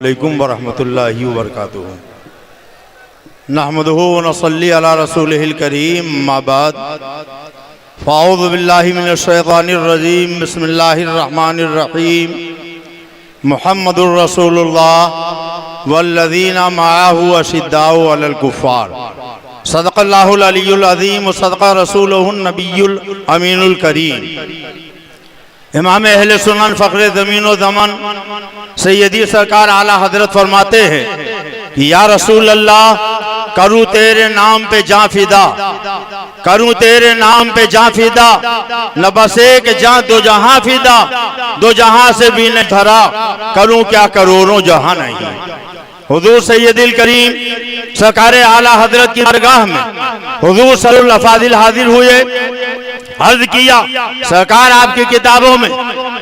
अलैकुम वरहमतुल्लाहि वबरकातुहू। नहमदुहु व नसल्ली अला रसूलिहिल करीम, अम्मा बाद, फ़अऊज़ु बिल्लाहि मिनश शैतानिर रजीम, बिस्मिल्लाहिर रहमानिर रहीम। मुहम्मदुर रसूलुल्लाह वल्लज़ीना मअहु अशिद्दाउ अलल कुफ़्फ़ार। सदक़ल्लाहुल अलियुल अज़ीम व सदक़ रसूलुहुन नबियुल अमीनुल करीम। इमाम अहले सुनन फ़ख्रे ज़मीन व ज़मान सैयदी सरकार आला हजरत फरमाते हैं कि या रसूल अल्लाह, करूँ तेरे नाम पे जाँ फिदा, करूँ तेरे नाम पे जाँ फिदा, न बस एक जाँ दो जहां फिदा, दो जहां से भी न धरा, करूँ क्या करोड़ों जहां नहीं। हुजूर सैयदुल करीम सरकार आला हजरत की दरगाह में हुजूर सल्लल्लाहु अलैहि वसल्लम हाजिर हुए। अर्ज किया, सरकार आपकी किताबों में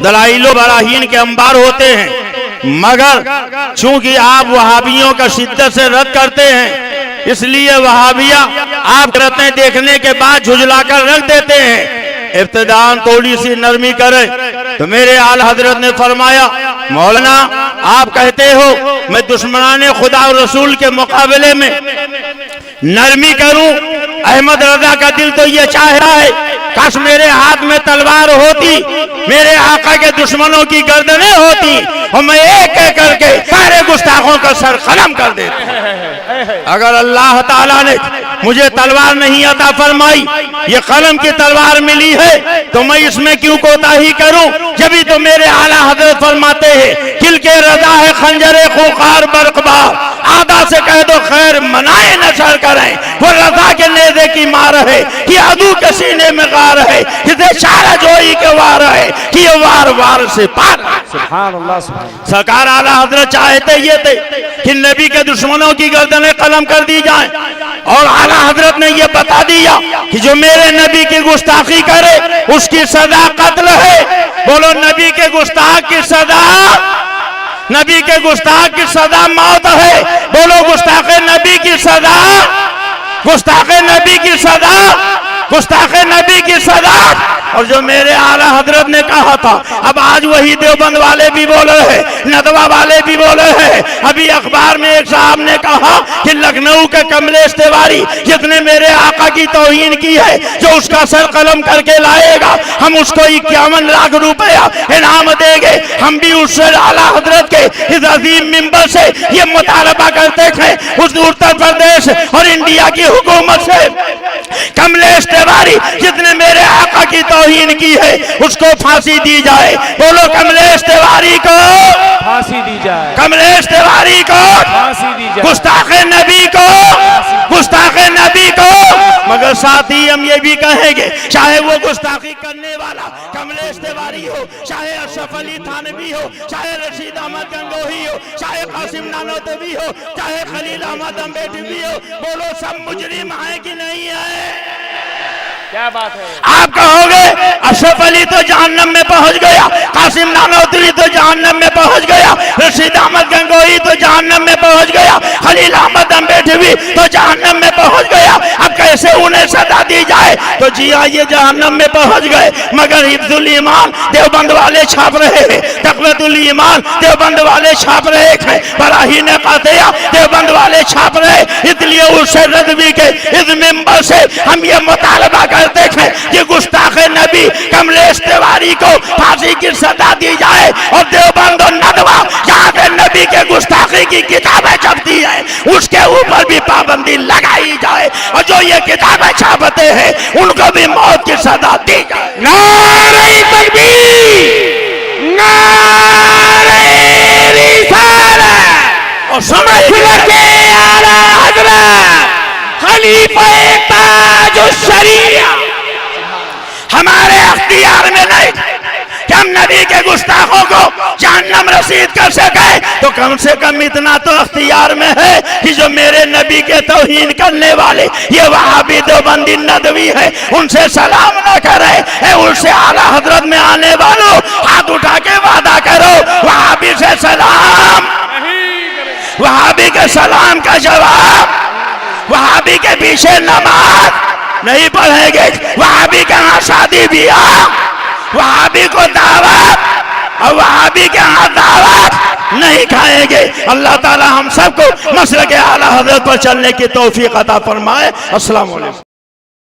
दलाइलो बराहीन के अंबार होते हैं, मगर चूंकि आप वहाबियों का शिद्दत से रद्द करते हैं, इसलिए वहाबिया आप रत्न देखने के बाद झुझलाकर रख देते हैं। इब्तिदान थोड़ी सी नरमी करे तो मेरे आला हजरत ने फरमाया, मौलाना आप कहते हो मैं दुश्मनाने खुदा और रसूल के मुकाबले में नरमी करूं, अहमद रजा का दिल तो ये चाह रहा है काश मेरे हाथ में तलवार होती, मेरे आका के दुश्मनों की गर्दनें होती और मैं एक एक करके सारे गुस्ताखों का सर कलम कर देता। अगर अल्लाह ताला ने मुझे तलवार नहीं अता फरमाई, ये कलम की तलवार मिली है, तो मैं इसमें क्यों कोताही करूं? जब तो मेरे आला हजरत फरमाते हैं, किल के रजा है खंजरे खुखार बरकबार, आदा से कह दो खैर मनाए नशर करें, वो रजा के नेज़े की मार है कि अदू के सीने में गार है, जिसे शारा जोई के वार है कि ये वार वार से पार। सुभान अल्लाह। सरकार आला हजरत चाहते ये थे कि नबी के दुश्मनों की गर्दनें कलम कर दी जाएं, और आला हजरत ने ये बता दिया कि जो मेरे नबी की गुस्ताखी करे उसकी सजा कत्ल है। बोलो, नबी के गुस्ताख की सजा, नबी के गुस्ताख की सजा मौत है। बोलो, गुस्ताखे नबी की सजा, गुस्ताखे नबी की सजा, गुस्ताखे नबी की सजा। और जो मेरे आला हजरत ने कहा था, अब आज वही देवबंद वाले भी बोले हैं, नदवा वाले भी बोले हैं। अभी अखबार में एक साहब ने कहा कि लखनऊ के कमलेश तिवारी जितने मेरे आका की तौहीन की है, जो उसका सर कलम करके लाएगा हम उसको 51 लाख रुपया इनाम देंगे। हम भी उससे आला हजरत के इस अजीम मिंबर से ये मुतालबा करते थे, उस उत्तर प्रदेश और इंडिया की हुकूमत से, कमलेश तिवारी जितने मेरे आका की तौहीन की है उसको फांसी दी जाए। बोलो, कमलेश तिवारी को फांसी दी जाए, कमलेश तिवारी को फांसी दी जाए, गुस्ताखे नबी को, गुस्ताखे नबी को। मगर साथ ही हम ये भी कहेंगे, चाहे वो गुस्ताखी करने वाला कमलेश तिवारी हो, चाहे अशरफ अली थानवी हो, चाहे रशीद अहमद गंगोही हो, चाहे कासिम नानोतवी हो, चाहे खलील अहमद अम्बेडकरी हो, बोलो सब मुजरिम है कि नहीं है? क्या बात है? आप कहोगे अशरफ अली तो जहन्नम में पहुंच गया, कासिम नानोतवी तो जहन्नम में पहुंच गया, रशीद अहमद गंगोही तो जहन्नम में पहुंच गया, खलील अहमद अम्बेडकरी तो जहन्नम में पहुंच गया, अब कैसे उन्हें सजा दी जाए? तो जी हाँ, ये जहन्नम में पहुंच गए, मगर हिफ्जुल ईमान देवबंद वाले छाप रहे हैं, तक़वतुल ईमान देवबंद वाले छाप रहे हैं, बराहीन क़ातिया देवबंद वाले छाप रहे। इसलिए उसे रज़वी के इस मिंबर से हम ये मुतालबा करते हैं कि गुस्ताखे नबी कमलेश तिवारी को फांसी की सजा दी जाए, और देवबंद और नदवा जहाँ पे नबी के गुस्ताखी की किताबें छपती है उसके ऊपर भी पाबंदी लगाई जाए, और जो ये किताबें छापते हैं उनको भी मौत की सजा दी जाए। नारे तकबीर, नारे रिसालत। और समझ के आला हज़रत खलीफा ताजुश शरीया हमारे अख्तियार में नहीं कि हम नबी के गुस्ताखों को जहन्नम रसीद कर सके, तो कम से कम इतना तो अख्तियार में है कि जो मेरे नबी के तौहीन करने वाले ये वहाबी देवबंदी नदवी है, उनसे सलाम न करे। उनसे आला हजरत में आने वालों हाथ उठा के वादा करो, वहाबी से सलाम, वहाबी के सलाम का जवाब, वहाबी के पीछे नमाज नहीं पढ़ेंगे, वहाबी के यहाँ शादी ब्याह, वहाबी को दावत और वहाबी के यहाँ दावत नहीं खाएंगे। अल्लाह ताला हम सबको मसलक आला हज़रत पर चलने की तौफीक अता फरमाए। अस्सलाम वालेकुम।